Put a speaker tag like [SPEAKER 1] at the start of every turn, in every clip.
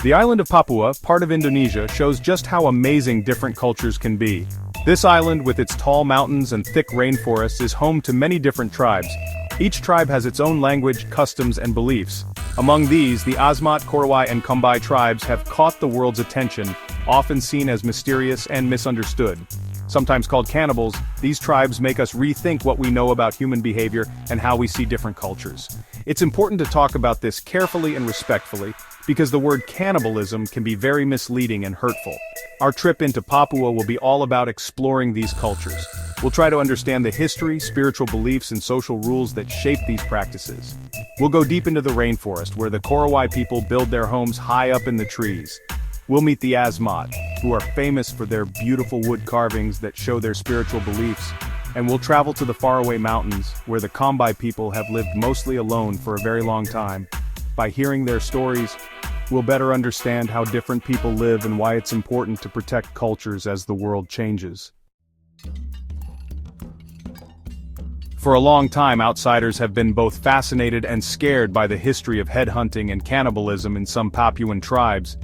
[SPEAKER 1] The island of Papua, part of Indonesia, shows just how amazing different cultures can be. This island, with its tall mountains and thick rainforests, is home to many different tribes. Each tribe has its own language, customs, and beliefs. Among these, the Asmat, Korowai, and Kumbai tribes have caught the world's attention, often seen as mysterious and misunderstood. Sometimes called cannibals, these tribes make us rethink what we know about human behavior and how we see different cultures. It's important to talk about this carefully and respectfully, because the word cannibalism can be very misleading and hurtful. Our trip into Papua will be all about exploring these cultures. We'll try to understand the history, spiritual beliefs, and social rules that shape these practices. We'll go deep into the rainforest, where the Korowai people build their homes high up in the trees. We'll meet the Asmat, who are famous for their beautiful wood carvings that show their spiritual beliefs. And we'll travel to the faraway mountains, where the Kumbai people have lived mostly alone for a very long time. By hearing their stories, we'll better understand how different people live and why it's important to protect cultures as the world changes. For a long time, outsiders have been both fascinated and scared by the history of headhunting and cannibalism in some Papuan tribes.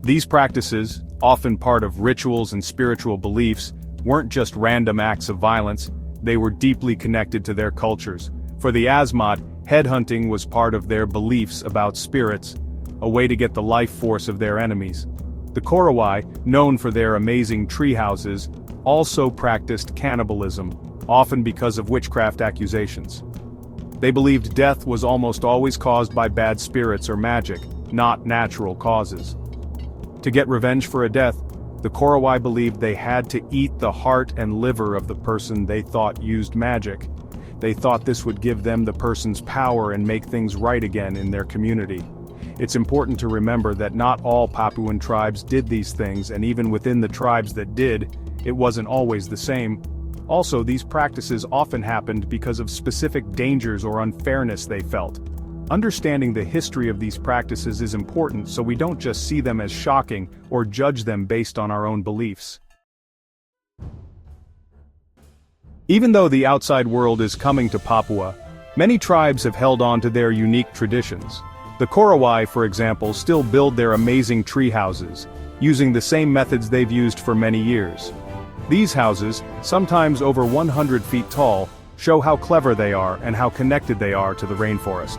[SPEAKER 1] These practices, often part of rituals and spiritual beliefs, weren't just random acts of violence, they were deeply connected to their cultures. For the Asmat, headhunting was part of their beliefs about spirits, a way to get the life force of their enemies. The Korowai, known for their amazing tree houses, also practiced cannibalism, often because of witchcraft accusations. They believed death was almost always caused by bad spirits or magic, not natural causes. To get revenge for a death, the Korowai believed they had to eat the heart and liver of the person they thought used magic. They thought this would give them the person's power and make things right again in their community. It's important to remember that not all Papuan tribes did these things, and even within the tribes that did, it wasn't always the same. Also, these practices often happened because of specific dangers or unfairness they felt. Understanding the history of these practices is important so we don't just see them as shocking or judge them based on our own beliefs. Even though the outside world is coming to Papua, many tribes have held on to their unique traditions. The Korowai, for example, still build their amazing tree houses, using the same methods they've used for many years. These houses, sometimes over 100 feet tall, show how clever they are and how connected they are to the rainforest.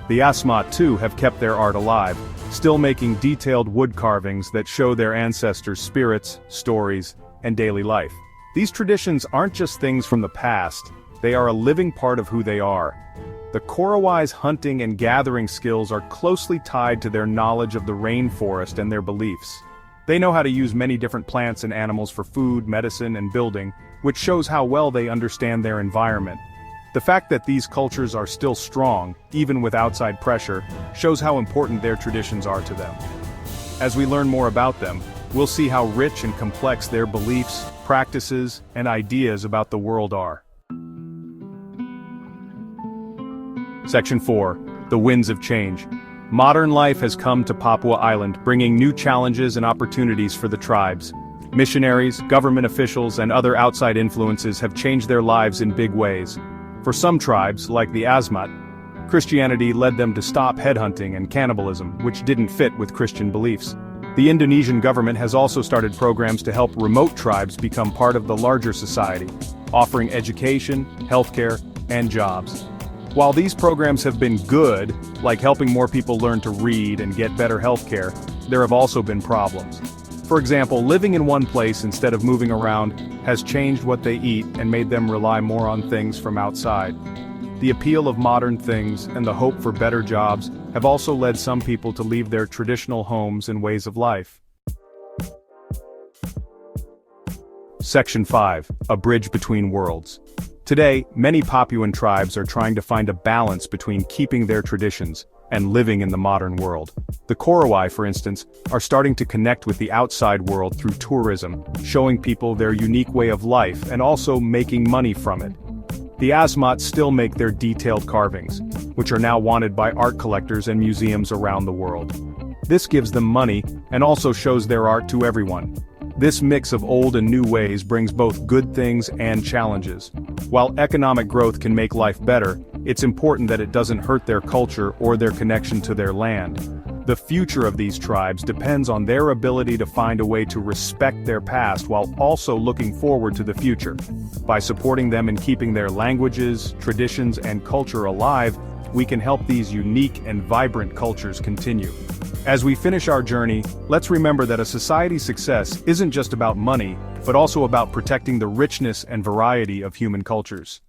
[SPEAKER 1] The Asmat too have kept their art alive, still making detailed wood carvings that show their ancestors' spirits, stories, and daily life. These traditions aren't just things from the past, they are a living part of who they are. The Korowai's hunting and gathering skills are closely tied to their knowledge of the rainforest and their beliefs. They know how to use many different plants and animals for food, medicine, and building, which shows how well they understand their environment. The fact that these cultures are still strong, even with outside pressure, shows how important their traditions are to them. As we learn more about them, we'll see how rich and complex their beliefs, practices, and ideas about the world are. Section 4. The Winds of Change. Modern life has come to Papua Island, bringing new challenges and opportunities for the tribes. Missionaries, government officials, and other outside influences have changed their lives in big ways. For some tribes, like the Asmat, Christianity led them to stop headhunting and cannibalism, which didn't fit with Christian beliefs. The Indonesian government has also started programs to help remote tribes become part of the larger society, offering education, healthcare, and jobs. While these programs have been good, like helping more people learn to read and get better healthcare, there have also been problems. For example, living in one place instead of moving around has changed what they eat and made them rely more on things from outside. The appeal of modern things and the hope for better jobs have also led some people to leave their traditional homes and ways of life. Section 5. A Bridge Between Worlds. Today, many Papuan tribes are trying to find a balance between keeping their traditions and living in the modern world. The Korowai, for instance, are starting to connect with the outside world through tourism, showing people their unique way of life and also making money from it. The Asmat still make their detailed carvings, which are now wanted by art collectors and museums around the world. This gives them money and also shows their art to everyone. This mix of old and new ways brings both good things and challenges. While economic growth can make life better, it's important that it doesn't hurt their culture or their connection to their land. The future of these tribes depends on their ability to find a way to respect their past while also looking forward to the future. By supporting them in keeping their languages, traditions, and culture alive, we can help these unique and vibrant cultures continue. As we finish our journey, let's remember that a society's success isn't just about money, but also about protecting the richness and variety of human cultures.